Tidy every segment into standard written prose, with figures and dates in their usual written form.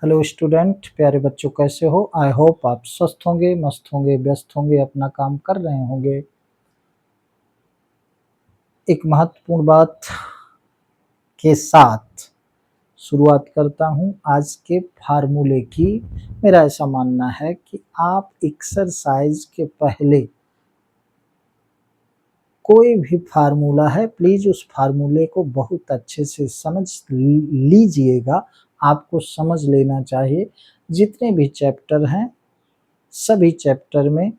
Hello student, प्यारे बच्चों, कैसे हो? आई होप आप स्वस्थ होंगे, मस्त होंगे, व्यस्त होंगे, अपना काम कर रहे होंगे। एक महत्वपूर्ण बात के साथ शुरुआत करता हूं आज के फार्मूले की। मेरा ऐसा मानना है कि आप एक्सरसाइज के पहले कोई भी फार्मूला है, प्लीज उस फार्मूले को बहुत अच्छे से समझ लीजिएगा। आपको समझ लेना चाहिए। जितने भी चैप्टर हैं, सभी चैप्टर में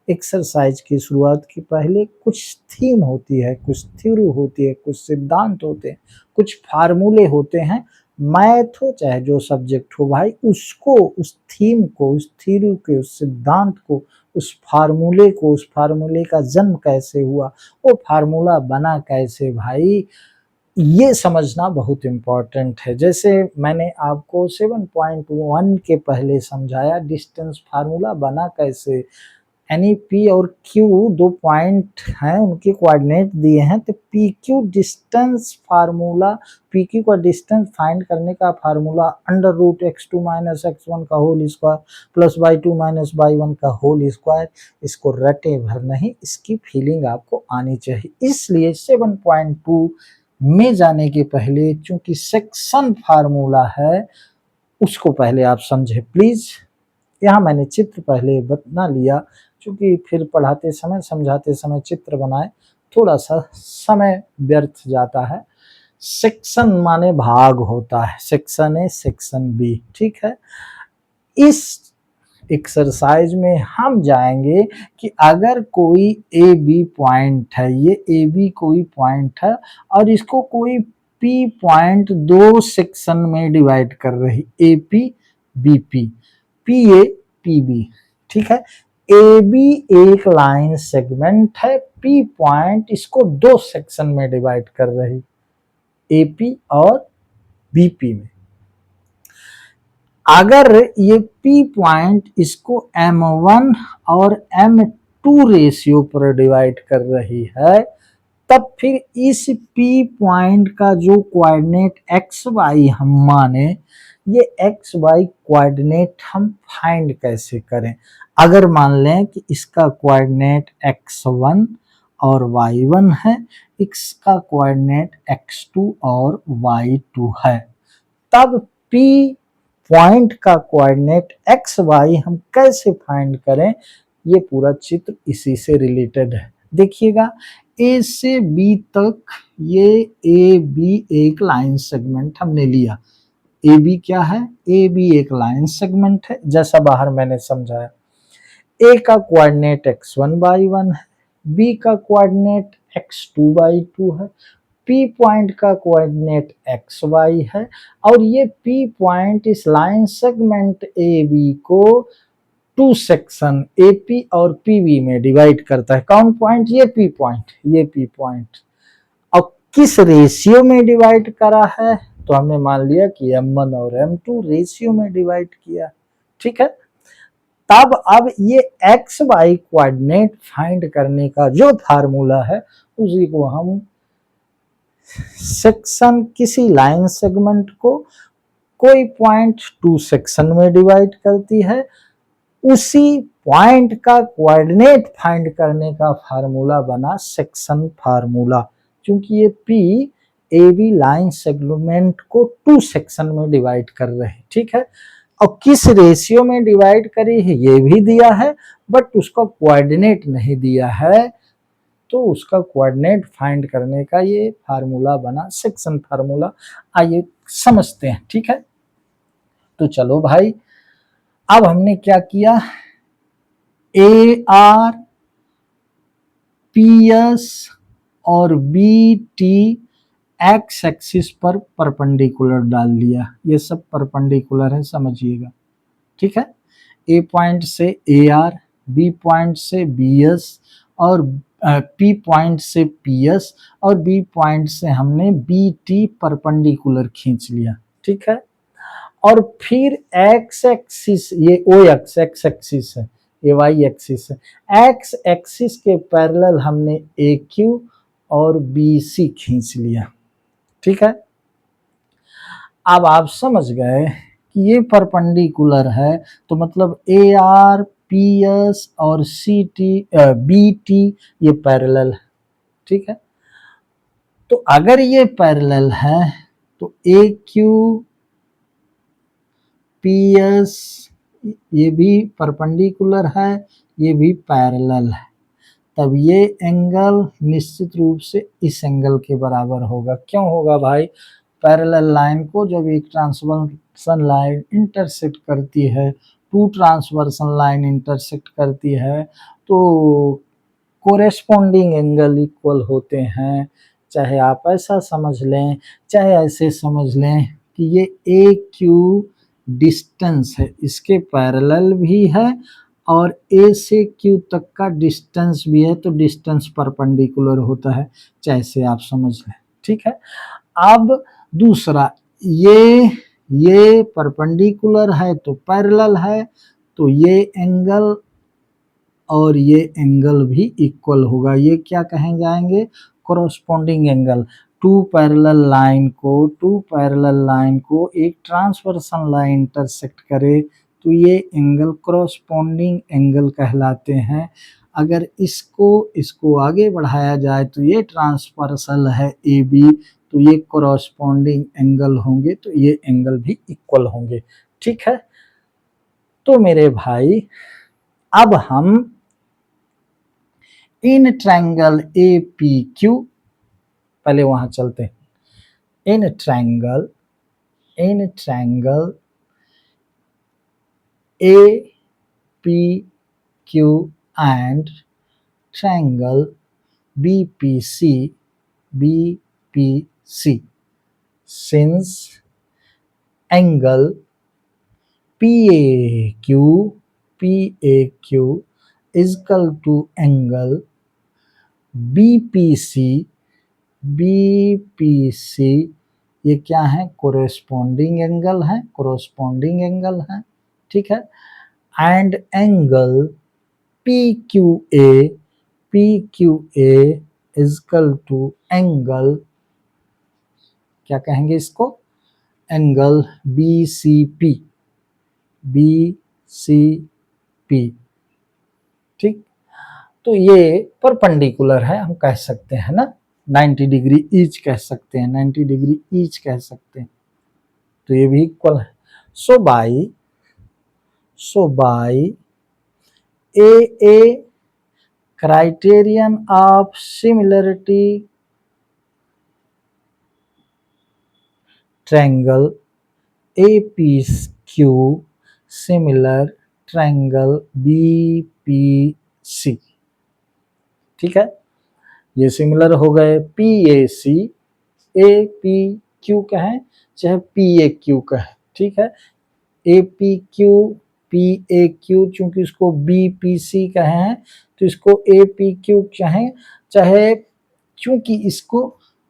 एक्सरसाइज की शुरुआत के पहले कुछ थीम होती है, कुछ थ्योरी होती है, कुछ सिद्धांत होते हैं, कुछ फार्मूले होते हैं। मैथ हो चाहे जो सब्जेक्ट हो भाई, उसको, उस थीम को, उस थ्योरी को, उस सिद्धांत को, उस फार्मूले को, उस फार्मूले का जन्म कैसे हुआ, वो फार्मूला बना कैसे भाई, ये समझना बहुत इम्पोर्टेंट है। जैसे मैंने आपको 7.1 के पहले समझाया, डिस्टेंस फार्मूला बना कैसे। यानी पी और क्यू दो पॉइंट हैं, उनके कोऑर्डिनेट दिए हैं, तो P Q distance formula, P Q का डिस्टेंस फाइंड करने का formula under root x2 minus x1 का whole square plus y2 minus y1 का होल स्क्वायर। इसको रटे भर नहीं, इसकी फीलिंग आपको आनी चाहिए। इसलिए 7.2 में जाने के पहले, चूंकि सेक्शन फार्मूला है, उसको पहले आप समझे प्लीज। यहाँ मैंने चित्र पहले बना लिया, क्योंकि फिर पढ़ाते समय, समझाते समय चित्र बनाए थोड़ा सा समय व्यर्थ जाता है। सेक्शन माने भाग होता है, सेक्शन ए, सेक्शन बी, ठीक है। इस एक्सरसाइज में हम जाएंगे कि अगर कोई ए बी पॉइंट है, ये ए बी कोई पॉइंट है और इसको कोई पी पॉइंट दो सेक्शन में डिवाइड कर रही, A P B P, P A P B, ठीक है। ए बी एक लाइन सेगमेंट है, पी पॉइंट इसको दो सेक्शन में डिवाइड कर रही, ए पी और बी पी में। अगर ये P पॉइंट इसको M1 और M2 रेशियो पर डिवाइड कर रही है, तब फिर इस P पॉइंट का जो कोऑर्डिनेट XY हम माने, ये XY कोऑर्डिनेट हम फाइंड कैसे करें। अगर मान लें कि इसका कोऑर्डिनेट X1 और Y1 है, इसका कोऑर्डिनेट X2 और Y2 है, तब P पॉइंट का कोऑर्डिनेट एक्स वाई हम कैसे फाइंड करें। ये पूरा चित्र इसी से रिलेटेड है। देखिएगा, ए से बी तक ये ए बी एक लाइन सेगमेंट हमने लिया। ए बी क्या है? ए बी एक लाइन सेगमेंट है, जैसा बाहर मैंने समझाया। ए का कोऑर्डिनेट x1/1 है, बी का कोऑर्डिनेट x2/2 है, P पॉइंट का कोऑर्डिनेट XY है, और ये P पॉइंट इस लाइन सेगमेंट AB को टू सेक्शन AP और PB में डिवाइड करता है। कौन पॉइंट? ये P पॉइंट, ये P पॉइंट। और किस रेशियो में डिवाइड करा है? तो हमने मान लिया कि M1 और M2 रेशियो में डिवाइड किया, ठीक है। तब अब ये XY कोऑर्डिनेट फाइंड करने का जो फार्मूला है, उसी को हम सेक्शन, किसी लाइन सेगमेंट को कोई पॉइंट टू सेक्शन में डिवाइड करती है, उसी पॉइंट का कोऑर्डिनेट फाइंड करने का फार्मूला बना सेक्शन फार्मूला। क्योंकि ये P A B line segment को टू सेक्शन में डिवाइड कर रहे हैं, ठीक है। और किस रेशियो में डिवाइड करी है ये भी दिया है, बट उसका कोऑर्डिनेट नहीं दिया है, तो उसका कोऑर्डिनेट फाइंड करने का ये फार्मूला बना सेक्शन फार्मूला। आइए समझते हैं, ठीक है। तो चलो भाई, अब हमने क्या किया, ए आर पी एस और बी टी एक्स एक्सिस पर परपेंडिकुलर डाल लिया। ये सब परपेंडिकुलर है, समझिएगा, ठीक है। ए पॉइंट से ए आर, बी पॉइंट से बी एस, और पी पॉइंट से पी एस, और बी पॉइंट से हमने बी टी परपेंडिकुलर खींच लिया, ठीक है। और फिर एक्स एक्सिस, ये ओ एक्स एक्स एक्सिस है, ये वाई एक्सिस है, एक्स एक्सिस के पैरेलल हमने ए क्यू और बी सी खींच लिया, ठीक है। अब आप समझ गए ये परपेंडिकुलर है तो मतलब ए आर पी एस और सी टी बी टी ये पैरेलल है, ठीक है। तो अगर ये पैरेलल है तो ए क्यू पी एस ये भी परपेंडिकुलर है, ये भी पैरेलल है, तब ये एंगल निश्चित रूप से इस एंगल के बराबर होगा। क्यों होगा भाई? पैरेलल लाइन को जब एक ट्रांसवर्सन लाइन इंटरसेक्ट करती है, टू ट्रांसवर्सन लाइन इंटरसेक्ट करती है, तो कोरेस्पॉन्डिंग एंगल इक्वल होते हैं। चाहे आप ऐसा समझ लें, चाहे ऐसे समझ लें कि ये ए क्यू डिस्टेंस है, इसके पैरेलल भी है और ए से क्यू तक का डिस्टेंस भी है, तो डिस्टेंस परपेंडिकुलर होता है, चाहे से आप समझ लें, ठीक है। अब दूसरा, ये परपेंडिकुलर है तो पैरेलल है, तो ये एंगल और ये एंगल भी इक्वल होगा। ये क्या कहे जाएंगे? Corresponding angle. Two parallel line को एक ट्रांसवर्सन लाइन इंटरसेक्ट करे तो ये एंगल कोरोस्पोंडिंग एंगल कहलाते हैं। अगर इसको आगे बढ़ाया जाए तो ये ट्रांसवर्सल है ए बी, तो ये कोरोस्पोंडिंग एंगल होंगे, तो ये एंगल भी इक्वल होंगे, ठीक है। तो मेरे भाई अब हम इन ट्रायंगल ए पी क्यू, पहले वहां चलते हैं। In triangle A P Q and triangle B P C since angle PAQ is equal to angle BPC ये क्या है? कोरेस्पोंडिंग एंगल है, ठीक है। And angle PQA is equal to angle, क्या कहेंगे इसको? एंगल BCP, ठीक। तो ये परपेंडिकुलर है, हम कह सकते हैं ना, 90 डिग्री ईच कह सकते हैं, 90 डिग्री ईच कह सकते हैं, तो ये भी इक्वल है। So by a criterion of similarity triangle APQ similar triangle BPC, ठीक है। ये सिमिलर हो गए। PAC APQ कहें चाहे PAQ कहें, ठीक है। APQ PAQ, चूंकि इसको BPC कहे हैं तो इसको APQ चाहे चूंकि इसको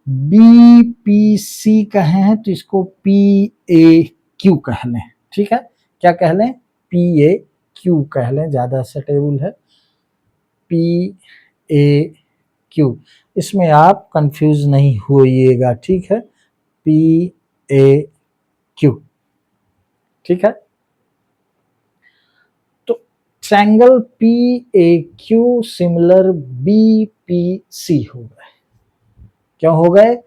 BPC कहे हैं तो इसको PAQ कह लें, ठीक है। क्या कह लें? PAQ कह लें, ज्यादा सेटेबल है। PAQ, इसमें आप कंफ्यूज नहीं होइएगा, ठीक है। PAQ, ठीक है। तो ट्रायंगल PAQ सिमिलर BPC हो गए। क्यों हो गए?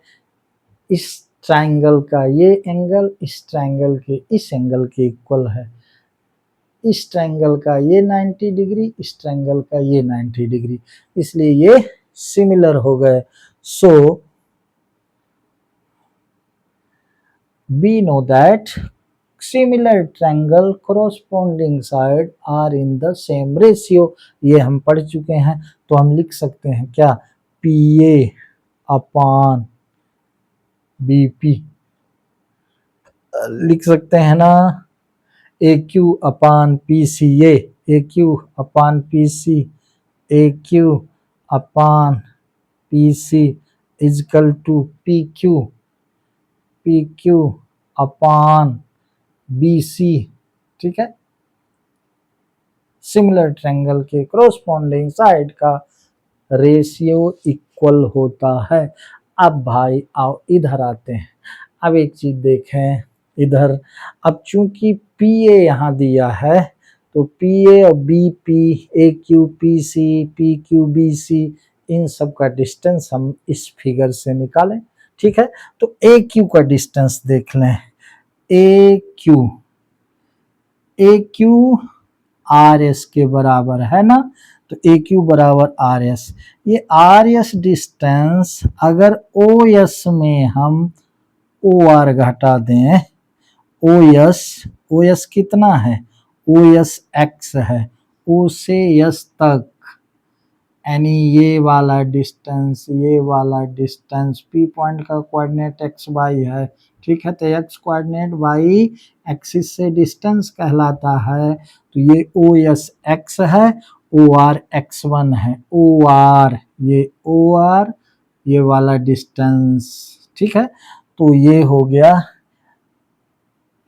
इस ट्रायंगल का ये एंगल इस ट्रायंगल के इस एंगल के इक्वल है, इस ट्रायंगल का ये 90 डिग्री, इस ट्रायंगल का ये 90 डिग्री, इसलिए ये सिमिलर हो गए। So we know that similar triangle corresponding side are in the same ratio, ये हम पढ़ चुके हैं। तो हम लिख सकते हैं क्या? PA अपॉन BP लिख सकते हैं ना। AQ upon PCA, AQ upon PC, AQ upon PC is equal to PQ upon BC, ठीक है। सिमिलर ट्रायंगल के कोरोस्पोंडिंग साइड का रेशियो इक्वल होता है। अब भाई आओ इधर आते हैं। अब एक चीज देखें, इधर। अब चूंकि पी ए यहाँ दिया है तो पी ए और B P, A Q P C, P Q B C, इन सब का डिस्टेंस हम इस फिगर से निकालें। ठीक है, तो ए क्यू का डिस्टेंस देख लें। ए क्यू आर एस के बराबर है ना, तो ए क्यू बराबर आर एस। ये आर एस डिस्टेंस अगर ओ एस में हम ओ आर घटा दें, ओ एस कितना है, ओ एस एक्स है, ओ से एस तक, यानी ये वाला डिस्टेंस पी पॉइंट का कोऑर्डिनेट एक्स वाई है। ठीक है, तो एक्स कोऑर्डिनेट वाई एक्सिस से डिस्टेंस कहलाता है। तो ये ओ एस एक्स है, ओ आर एक्स वन है, ओ आर ये वाला डिस्टेंस। ठीक है, तो ये हो गया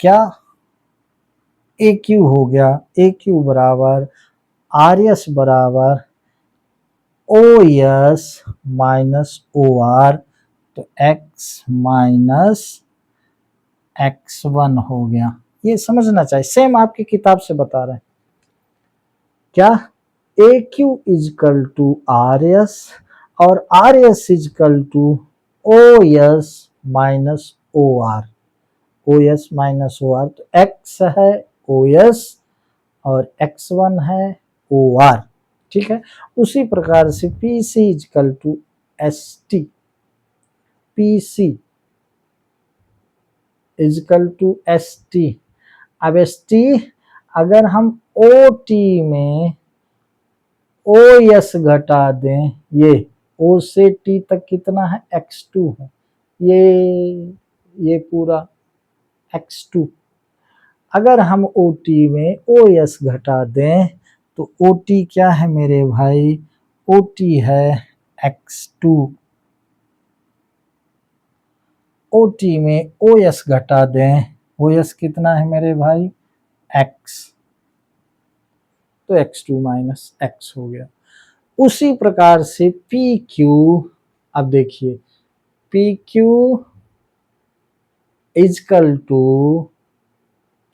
क्या, ए क्यू हो गया, ए क्यू बराबर आर एस बराबर O S minus O R, तो एक्स माइनस एक्स वन हो गया। ये समझना चाहिए, सेम आपकी किताब से बता रहे हैं। क्या, A Q is equal to R S और R S is equal to O S minus O R, O S minus O R, तो एक्स है ओ एस और एक्स वन है ओ आर। ठीक है, उसी प्रकार से P C is equal to S T, P C is equal to S T. अब एस टी अगर हम ओ टी में ओ एस घटा दें, ये ओ से टी तक कितना है, एक्स टू है, ये पूरा एक्स टू। अगर हम ओ टी में ओ एस घटा दें तो ओ टी क्या है मेरे भाई, ओ टी है एक्स टू। ओ टी में ओ एस घटा दें, ओ एस कितना है मेरे भाई, एक्स, तो एक्स टू माइनस एक्स हो गया। उसी प्रकार से पी क्यू, अब देखिए पी क्यू इजकल टू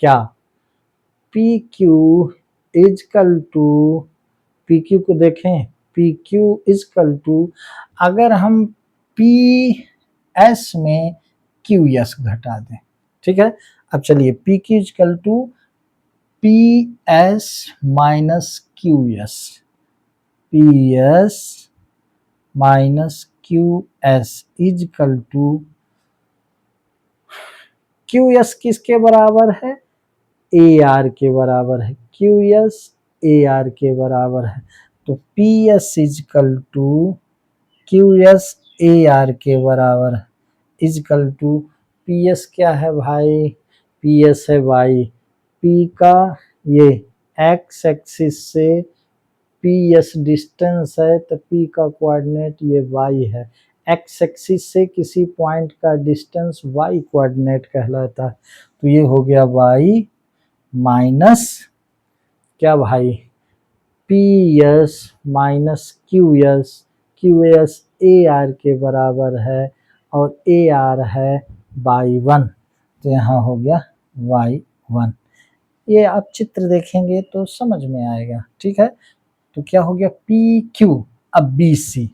क्या, P Q is equal to, P Q को देखें, पी क्यू इजकल टू, अगर हम पी एस में क्यू एस घटा दें। ठीक है, अब चलिए P Q is equal to P S minus Q S, P S minus Q S is equal to, Q S किसके बराबर है, ए आर के बराबर है, क्यू एस ए आर के बराबर है। तो P S is equal to Q S A R के बराबर है, इजकल टू पी एस क्या है भाई, पी एस है वाई, पी का ये एक्स एक्सिस से पी एस डिस्टेंस है, तो पी का कोऑर्डिनेट ये वाई है, एक्स एक्सिस से किसी पॉइंट का डिस्टेंस वाई कोऑर्डिनेट कहलाता है। तो ये हो गया वाई माइनस क्या भाई, P S minus Q S A R के बराबर है और ए आर है वाई वन, तो यहाँ हो गया वाई वन। ये आप चित्र देखेंगे तो समझ में आएगा। ठीक है, तो क्या हो गया पी क्यू, अब B C,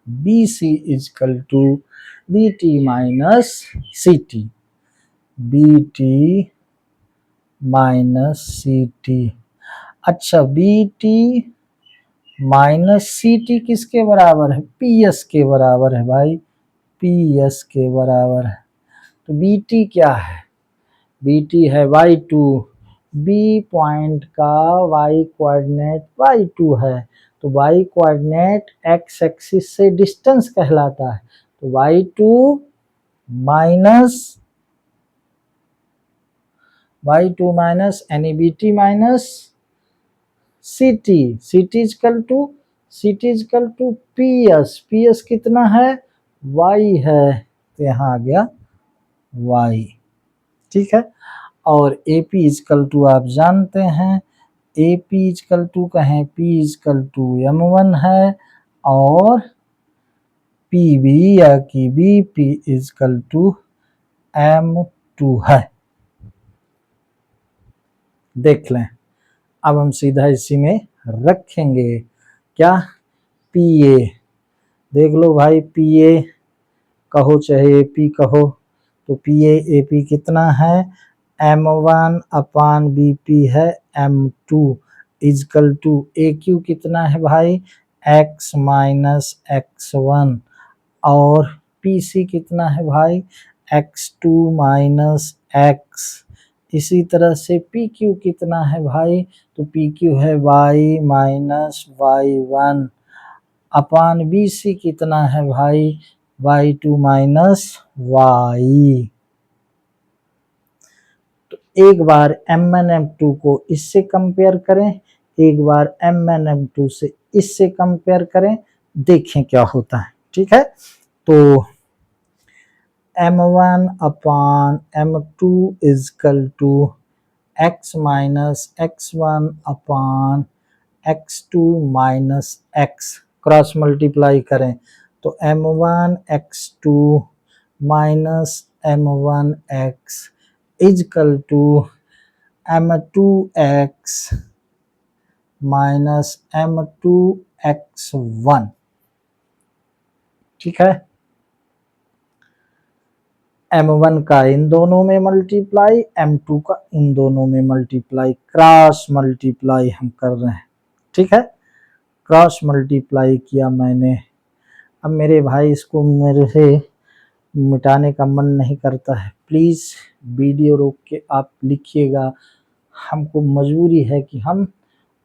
B C is equal to B T minus C T, B T minus C T. अच्छा, B T minus C T किसके बराबर है, पी एस के बराबर है भाई, पी एस के बराबर है। तो बी टी क्या है, बी टी है वाई टू, बी पॉइंट का वाई कोऑर्डिनेट वाई टू है, तो वाई कोऑर्डिनेट एक्स एक्सिस से डिस्टेंस कहलाता है। तो वाई टू माइनस यानी B T minus C T, C T is equal to P S कितना है, वाई है, तो यहाँ आ गया वाई। ठीक है, और ए पी इजकल टू आप जानते हैं, ए पी इजकल टू कहें, P is equal to M one है, और पी बी या कि B P is equal to M2 है। देख लें, अब हम सीधा इसी में रखेंगे क्या, PA। देख लो भाई, PA कहो चाहे AP कहो, तो PA AP कितना है, M1 अपान BP है M2 इजकल टू AQ कितना है भाई, X माइनस X1, और PC कितना है भाई, X2 माइनस X। इसी तरह से PQ कितना है भाई, तो PQ है Y माइनस Y1 अपान BC कितना है भाई, Y2 माइनस Y। तो एक बार M1 M2 को इससे कंपेयर करें, एक बार M1 M2 से इससे कंपेयर करें, देखें क्या होता है। ठीक है, तो M1 upon M2 is equal to X minus X1 upon X2 minus X, cross multiply करें तो M1 X2 minus M1 X is equal to M2 X minus M2 X1। ठीक है, M1 का इन दोनों में मल्टीप्लाई, M2 का इन दोनों में मल्टीप्लाई, क्रॉस मल्टीप्लाई हम कर रहे हैं। ठीक है, क्रॉस मल्टीप्लाई किया मैंने। अब मेरे भाई इसको मेरे से मिटाने का मन नहीं करता है, प्लीज़ वीडियो रोक के आप लिखिएगा, हमको मजबूरी है कि हम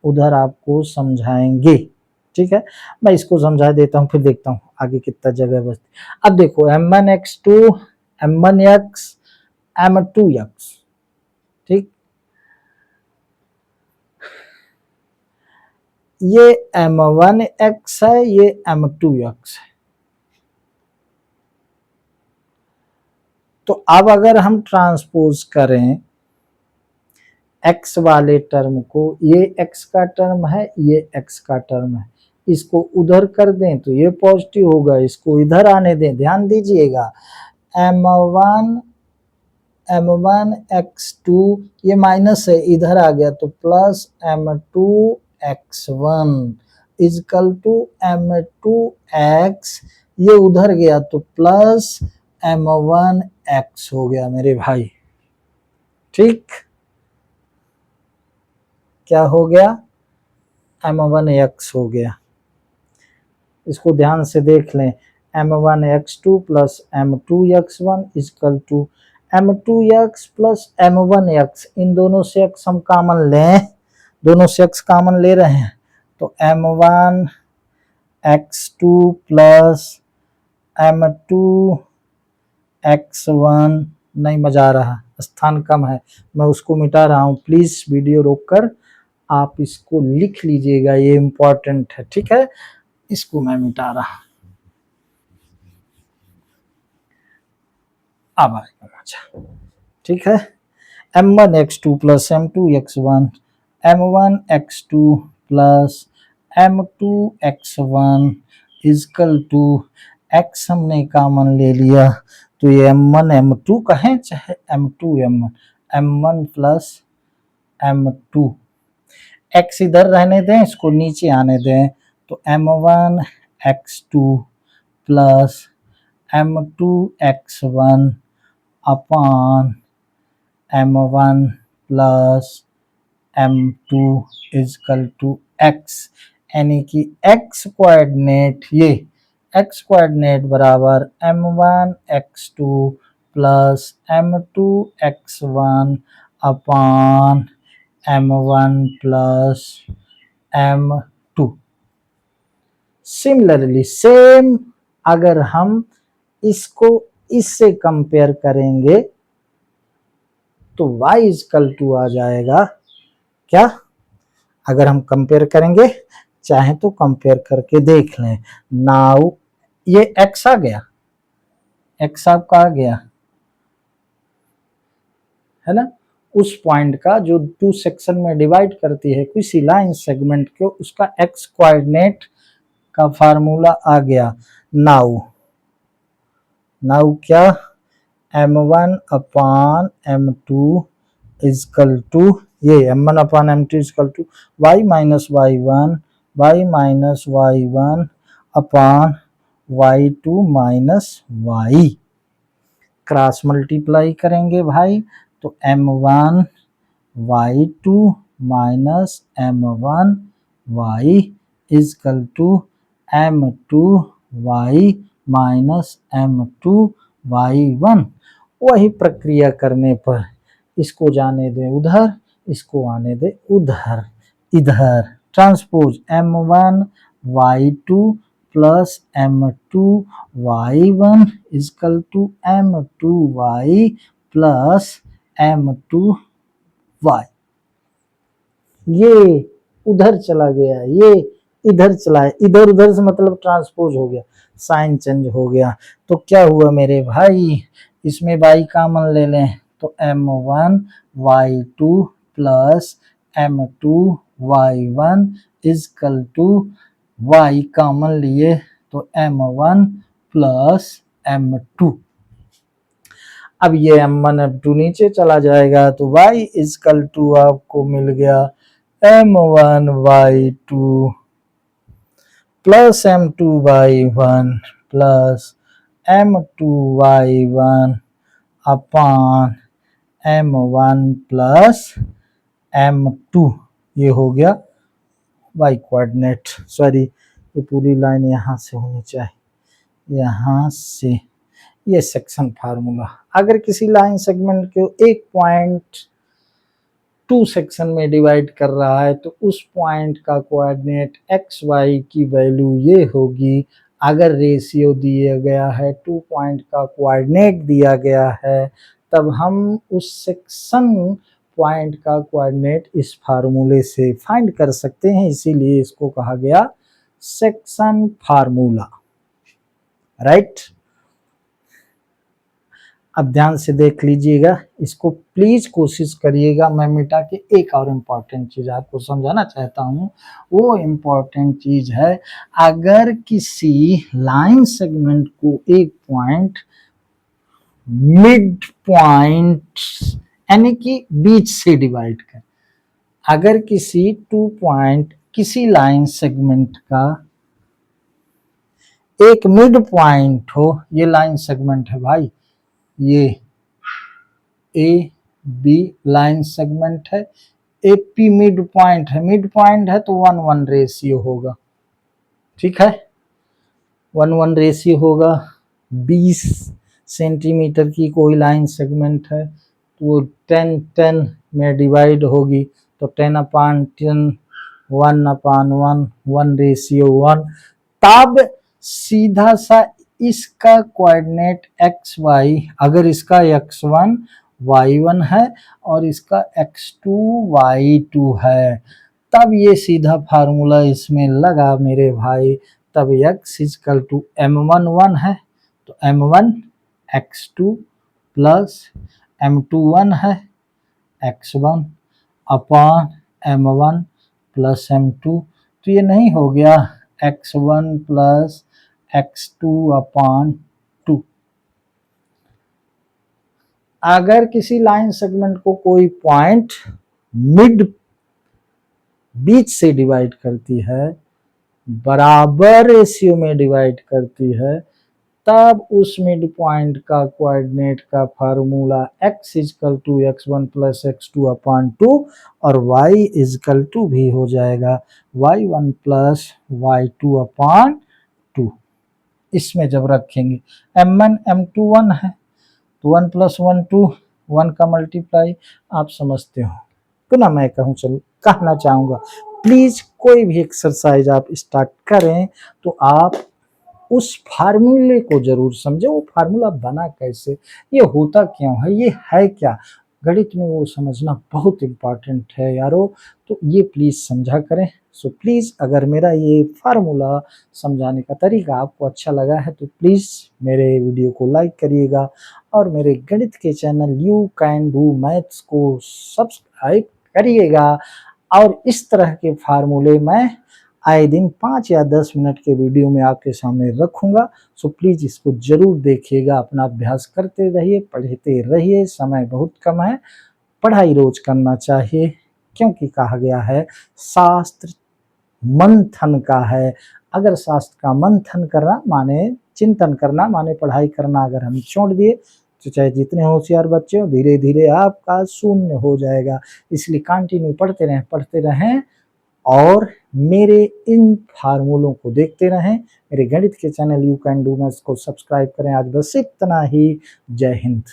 उधर आपको समझाएंगे। ठीक है, मैं इसको समझा देता हूँ, फिर देखता हूँ आगे कितना जगह बचती। अब देखो M1 X2 M1 X M2 X, ठीक, ये M1 X है, ये M2 X है। तो अब अगर हम ट्रांसपोज करें x वाले टर्म को, ये x का टर्म है, ये x का टर्म है, इसको उधर कर दें तो ये पॉजिटिव होगा, इसको इधर आने दें, ध्यान दीजिएगा M1 X2 ये माइनस है, इधर आ गया तो plus M2 X1 is equal to M2 X, ये उधर गया तो प्लस M1 X हो गया मेरे भाई। ठीक, क्या हो गया, M1 X हो गया। इसको ध्यान से देख लें, M1 X2 plus M2 X1 is equal to M2 X plus M1 X, इन दोनों से X हम कॉमन लें, दोनों से X कॉमन ले रहे हैं तो M1 X2 plus M2 X1, नहीं मजा आ रहा, स्थान कम है, मैं उसको मिटा रहा हूँ, प्लीज वीडियो रोककर आप इसको लिख लीजिएगा, ये इंपॉर्टेंट है। ठीक है, इसको मैं मिटा रहा, अब आएगा मजा। ठीक है, M1 X2 plus M2 X1, M1 X2 plus M2 X1 is equal to X हमने कॉमन ले लिया तो ये M1 M2 कहें चाहे M2 M1, M1 plus M2, X इधर रहने दें, इसको नीचे आने दें तो M1 X2 plus M2 X1 upon M1 plus M2 is equal to X, यानी कि X कोऑर्डिनेट, ये X कोऑर्डिनेट बराबर M1 X2 plus M2 X1 upon M1 plus M2। Similarly same अगर हम इसको इससे कंपेयर करेंगे तो y इजकल टू आ जाएगा क्या, अगर हम कंपेयर करेंगे, चाहे तो कंपेयर करके देख लें। नाउ ये x आ गया, x आपका आ गया है ना, उस पॉइंट का जो 2 सेक्शन में डिवाइड करती है किसी लाइन सेगमेंट को, उसका x कोऑर्डिनेट का फार्मूला आ गया। नाउ क्या m1 upon m2 is equal to ये m1 upon m2 is equal to y minus y1 upon y2 minus y। Cross multiply करेंगे भाई तो m1 y2 minus m1 y is equal to m2 y minus m2 y1। वही प्रक्रिया करने पर इसको जाने दें उधर, इसको आने दें उधर, इधर transpose m1 y2 plus m2 y1 is equal to m2 y plus m2 y। ये उधर चला गया, ये इधर चला है, इधर उधर से मतलब ट्रांसपोज हो गया, साइन चेंज हो गया। तो क्या हुआ मेरे भाई, इसमें y कॉमन ले लें तो m1 y2 plus m2 y1 is equal to y common लिए तो m1 प्लस m2। अब ये m1 m2 नीचे चला जाएगा तो y इजकल टू आपको मिल गया m1 y2 plus m2 y1 plus m2 y1 अपान m1 प्लस m2। ये हो गया y कोऑर्डिनेट, सॉरी ये पूरी लाइन यहाँ से होनी चाहिए, यहाँ से ये सेक्शन फार्मूला। अगर किसी लाइन सेगमेंट को एक पॉइंट 2 सेक्शन में डिवाइड कर रहा है तो उस पॉइंट का कोऑर्डिनेट एक्स वाई की वैल्यू ये होगी। अगर रेशियो दिया गया है 2 पॉइंट का कोऑर्डिनेट दिया गया है तब हम उस सेक्शन पॉइंट का कोऑर्डिनेट इस फार्मूले से फाइंड कर सकते हैं, इसीलिए इसको कहा गया सेक्शन फार्मूला, राइट। अब ध्यान से देख लीजिएगा, इसको प्लीज कोशिश करिएगा। मैं मिटा के एक और इम्पॉर्टेंट चीज आपको समझाना चाहता हूँ। वो इम्पॉर्टेंट चीज है, अगर किसी लाइन सेगमेंट को एक पॉइंट मिड पॉइंट यानी कि बीच से डिवाइड कर, अगर किसी 2 पॉइंट किसी लाइन सेगमेंट का एक मिड पॉइंट हो, ये लाइन सेगमेंट है भाई, ये ए बी लाइन सेगमेंट है, ए पी मिड पॉइंट है तो 1-1 रेशियो होगा, ठीक है, 1-1 रेशियो होगा। 20 सेंटीमीटर की कोई लाइन सेगमेंट है तो वो 10-10 में डिवाइड होगी तो 10/10 1/1 1:1। तब सीधा सा इसका कोऑर्डिनेट एक्स वाई, अगर इसका x1 y1 है और इसका x2 y2 है, तब ये सीधा फार्मूला इसमें लगा मेरे भाई। तब x इजकल टू m1 1 है तो m1 x2 प्लस m2 1 है x1 upon m1 plus m2। तो ये नहीं हो गया x1 प्लस x2 अपान 2। अगर किसी लाइन सेगमेंट को कोई पॉइंट मिड बीच से डिवाइड करती है, बराबर रेशियो में डिवाइड करती है, तब उस मिड पॉइंट का कोऑर्डिनेट का formula x is equal to x1 plus x2 upon 2 और y इजकल टू भी हो जाएगा y1 प्लस y2 अपान 2। इसमें जब रखेंगे m1 m2 1 है तो 1 प्लस 1 2, 1 का मल्टीप्लाई आप समझते हो। पुनः मैं कहना चाहूँगा, प्लीज कोई भी एक्सरसाइज आप स्टार्ट करें तो आप उस फार्मूले को जरूर समझे, वो फार्मूला बना कैसे, ये होता क्यों है, ये है क्या, गणित में वो समझना बहुत इम्पॉर्टेंट है यारो। तो ये प्लीज समझा करें। सो प्लीज अगर मेरा ये फार्मूला समझाने का तरीका आपको अच्छा लगा है तो प्लीज मेरे वीडियो को लाइक करिएगा और मेरे गणित के channel you can do maths को सब्सक्राइब करिएगा। और इस तरह के फार्मूले मैं आए दिन 5 या 10 मिनट के वीडियो में आपके सामने रखूँगा। सो प्लीज़ इसको ज़रूर देखिएगा, अपना अभ्यास करते रहिए, पढ़ते रहिए, समय बहुत कम है, पढ़ाई रोज़ करना चाहिए क्योंकि कहा गया है शास्त्र मंथन का है। अगर शास्त्र का मंथन करना माने चिंतन करना माने पढ़ाई करना अगर हम छोड़ दिए तो चाहे जितने होशियार बच्चे हो धीरे-धीरे आपका शून्य हो जाएगा। इसलिए कंटिन्यू पढ़ते रहें और मेरे इन फार्मूलों को देखते रहें। मेरे गणित के channel you can do maths को सब्सक्राइब करें। आज बस इतना ही। जय हिंद।